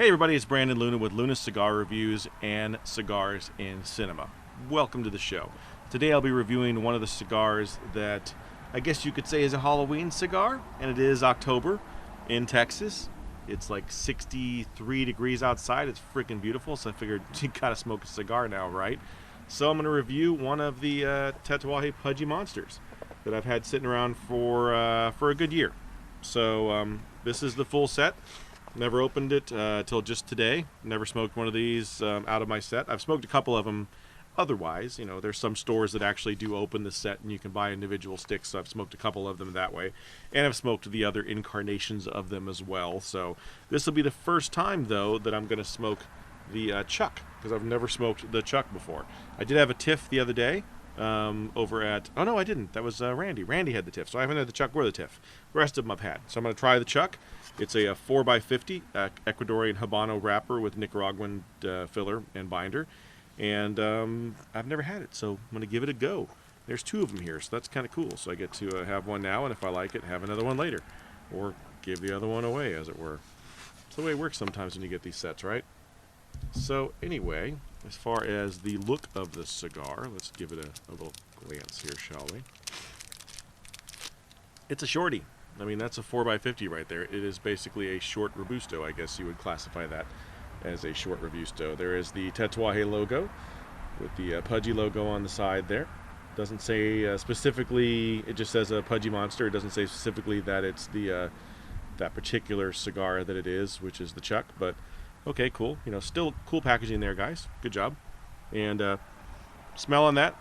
Hey everybody, it's Brandon Luna with Luna's Cigar Reviews and Cigars in Cinema. Welcome to the show. Today I'll be reviewing one of the cigars that I guess you could say is a Halloween cigar, and it is October in Texas. It's like 63 degrees outside. It's freaking beautiful, so I figured you gotta smoke a cigar now, right? So I'm going to review one of the Tatuaje Pudgy Monsters that I've had sitting around for a good year. So this is the full set. Never opened it till just today. Never smoked one of these out of my set. I've smoked a couple of them otherwise. You know, there's some stores that actually do open the set and you can buy individual sticks, so I've smoked a couple of them that way. And I've smoked the other incarnations of them as well. So this will be the first time, though, that I'm going to smoke the Chuck, because I've never smoked the Chuck before. I did have a Tiff the other day over at... Oh, no, I didn't. That was Randy. Randy had the Tiff, so I haven't had the Chuck or the Tiff. The rest of them I've had. So I'm going to try the Chuck. It's a 4x50 Ecuadorian Habano wrapper with Nicaraguan filler and binder. And I've never had it, so I'm going to give it a go. There's two of them here, so that's kind of cool. So I get to have one now, and if I like it, have another one later. Or give the other one away, as it were. It's the way it works sometimes when you get these sets, right? So anyway, as far as the look of the cigar, let's give it a little glance here, shall we? It's a shorty. I mean, that's a 4x50 right there. It is basically a short Robusto. I guess you would classify that as a short Robusto. There is the Tatuaje logo with the Pudgy logo on the side there. Doesn't say specifically, it just says a Pudgy Monster. It doesn't say specifically that it's the that particular cigar that it is, which is the Chuck, but okay, cool. You know, still cool packaging there, guys. Good job. And smell on that,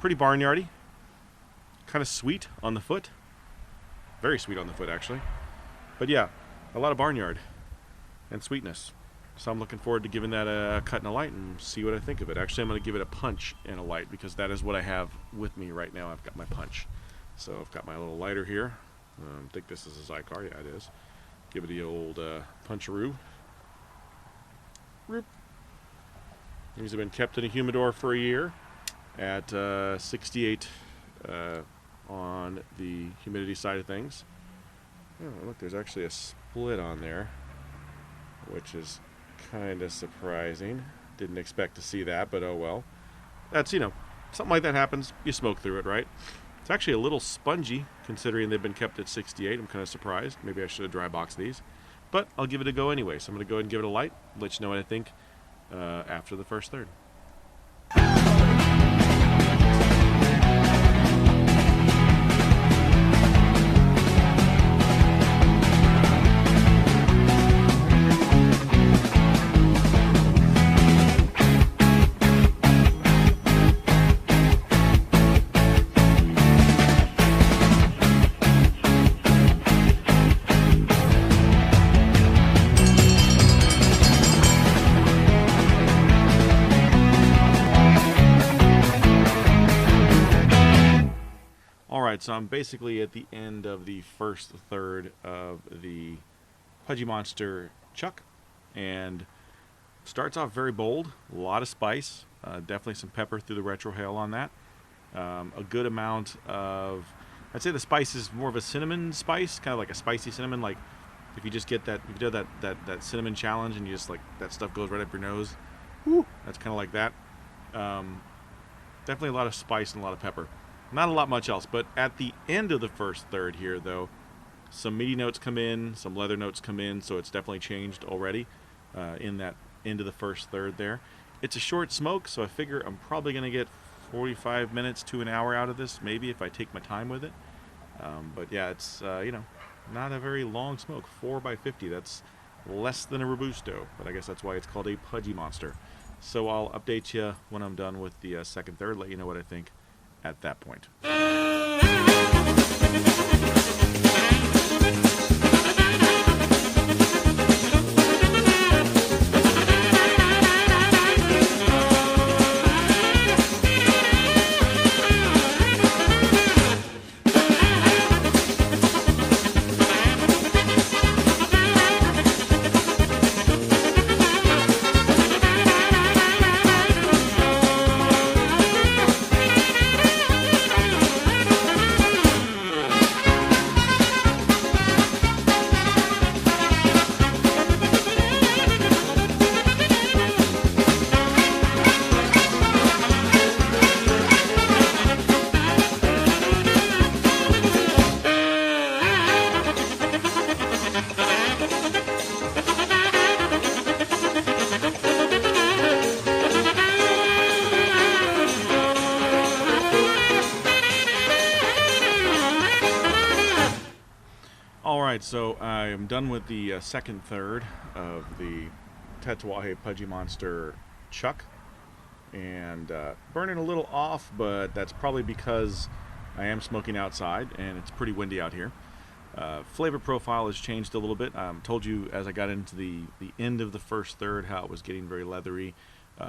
pretty barnyardy. Kind of sweet on the foot. Very sweet on the foot, actually. But yeah, a lot of barnyard and sweetness. So I'm looking forward to giving that a cut and a light and see what I think of it. Actually, I'm going to give it a punch and a light because that is what I have with me right now. I've got my punch. So I've got my little lighter here. I think this is a Cigar. Yeah, it is. Give it the old puncharoo. These have been kept in a humidor for a year at 68 on the humidity side of things. Oh, look, there's actually a split on there, which is kind of surprising. Didn't expect to see that, but oh well. That's, you know, something like that happens. You smoke through it, right? It's actually a little spongy, considering they've been kept at 68. I'm kind of surprised. Maybe I should have dry boxed these. But I'll give it a go anyway. So I'm going to go ahead and give it a light, let you know what I think after the first third. Alright, so I'm basically at the end of the first third of the Pudgy Monster Chuck, and starts off very bold, a lot of spice, definitely some pepper through the retrohale on that, a good amount of, I'd say the spice is more of a cinnamon spice, kind of like a spicy cinnamon, like if you just get that, if you do that cinnamon challenge and you just like, that stuff goes right up your nose, whoo, that's kind of like that. Definitely a lot of spice and a lot of pepper. Not a lot much else, but at the end of the first third here, though, some meaty notes come in, some leather notes come in, so it's definitely changed already in that end of the first third there. It's a short smoke, so I figure I'm probably going to get 45 minutes to an hour out of this, maybe if I take my time with it. But yeah, it's, you know, not a very long smoke. 4x50, that's less than a Robusto, but I guess that's why it's called a Pudgy Monster. So I'll update you when I'm done with the second third, let you know what I think at that point. Alright, so I'm done with the second third of the Tatuaje Pudgy Monster chuck, and burning a little off, but that's probably because I am smoking outside and it's pretty windy out here. Flavor profile has changed a little bit. I told you as I got into the end of the first third how it was getting very leathery.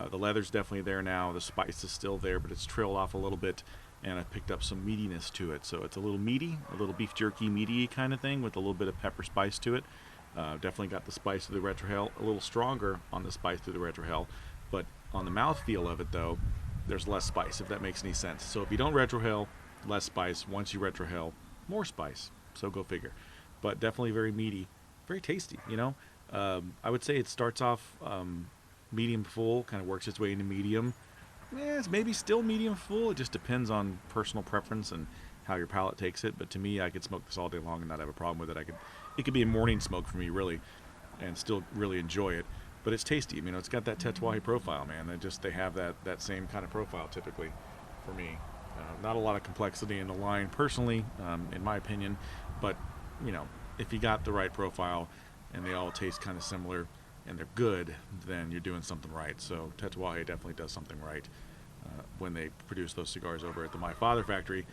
The leather's definitely there now. The spice is still there, but it's trailed off a little bit, and I picked up some meatiness to it. So it's a little meaty, a little beef jerky meaty kind of thing with a little bit of pepper spice to it. Definitely got the spice through the retrohale, a little stronger on the spice through the retrohale, but on the mouthfeel of it though, there's less spice, if that makes any sense. So if you don't retrohale, less spice. Once you retrohale, more spice. So go figure. But definitely very meaty, very tasty, you know. I would say it starts off medium full, kind of works its way into medium. Yeah, it's maybe still medium full. It just depends on personal preference and how your palate takes it. But to me, I could smoke this all day long and not have a problem with it. It could be a morning smoke for me, really, and still really enjoy it. But it's tasty. I mean, it's got that Tatuaje profile, man. They have that same kind of profile typically for me. Not a lot of complexity in the line, personally, in my opinion. But you know, if you got the right profile and they all taste kind of similar and they're good, then you're doing something right. So Tatuaje definitely does something right when they produce those cigars over at the My Father factory.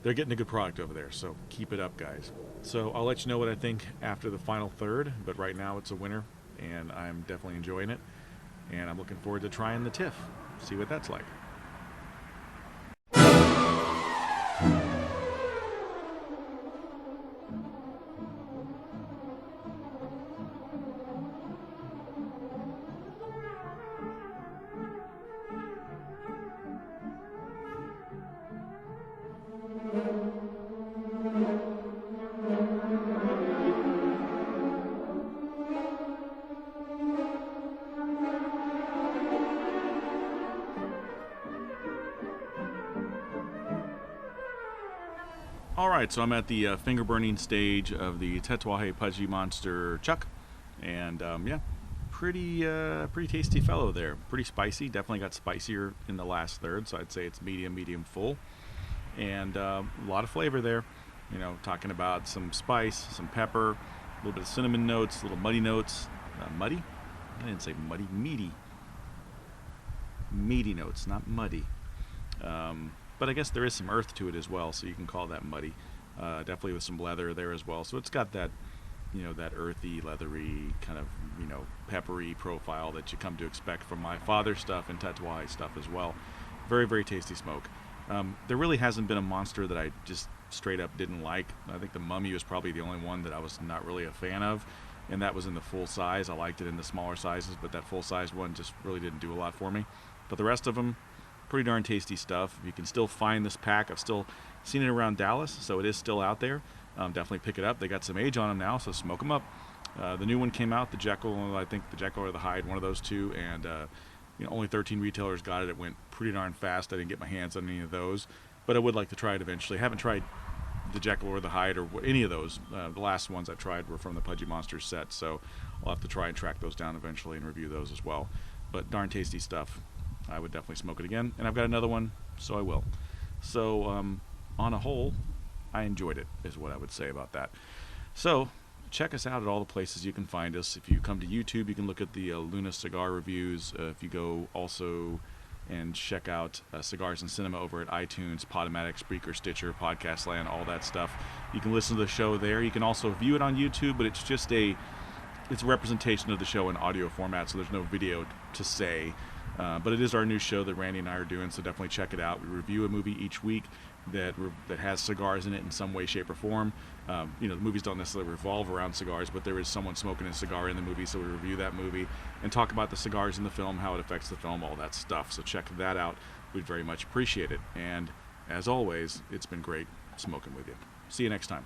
They're getting a good product over there, so keep it up, guys. So I'll let you know what I think after the final third, but right now it's a winner, and I'm definitely enjoying it, and I'm looking forward to trying the TIFF, see what that's like. Alright, so I'm at the finger burning stage of the Tatuaje Pudgy Monster chuck, and yeah, pretty tasty fellow there. Pretty spicy, definitely got spicier in the last third, so I'd say it's medium full, and a lot of flavor there. You know, talking about some spice, some pepper, a little bit of cinnamon notes, little muddy notes. Muddy? I didn't say muddy, meaty. Meaty notes, not muddy. But I guess there is some earth to it as well, so you can call that muddy. Definitely with some leather there as well. So it's got that, you know, that earthy, leathery, kind of, you know, peppery profile that you come to expect from My Father stuff and Tatuaje stuff as well. Very tasty smoke. There really hasn't been a monster that I just straight up didn't like. I think the Mummy was probably the only one that I was not really a fan of, and that was in the full size. I liked it in the smaller sizes, but that full size one just really didn't do a lot for me. But the rest of them, pretty darn tasty stuff. You can still find this pack. I've still seen it around Dallas, so it is still out there. Definitely pick it up. They got some age on them now, so smoke them up. The new one came out, the Jekyll, I think the Jekyll or the Hyde, one of those two, and you know, only 13 retailers got it. It went pretty darn fast. I didn't get my hands on any of those, but I would like to try it eventually. I haven't tried the Jekyll or the Hyde or any of those. The last ones I tried were from the Pudgy Monsters set, so I'll have to try and track those down eventually and review those as well. But darn tasty stuff. I would definitely smoke it again, and I've got another one, so I will. So on a whole, I enjoyed it, is what I would say about that. So check us out at all the places you can find us. If you come to YouTube, you can look at the Luna cigar reviews. If you go also and check out Cigars and Cinema over at iTunes, Podomatic, Spreaker, Stitcher, Podcast Land, all that stuff. You can listen to the show there. You can also view it on YouTube, but it's a representation of the show in audio format, so there's no video to say. But it is our new show that Randy and I are doing, so definitely check it out. We review a movie each week that has cigars in it in some way, shape, or form. You know, the movies don't necessarily revolve around cigars, but there is someone smoking a cigar in the movie, so we review that movie and talk about the cigars in the film, how it affects the film, all that stuff. So check that out. We'd very much appreciate it. And as always, it's been great smoking with you. See you next time.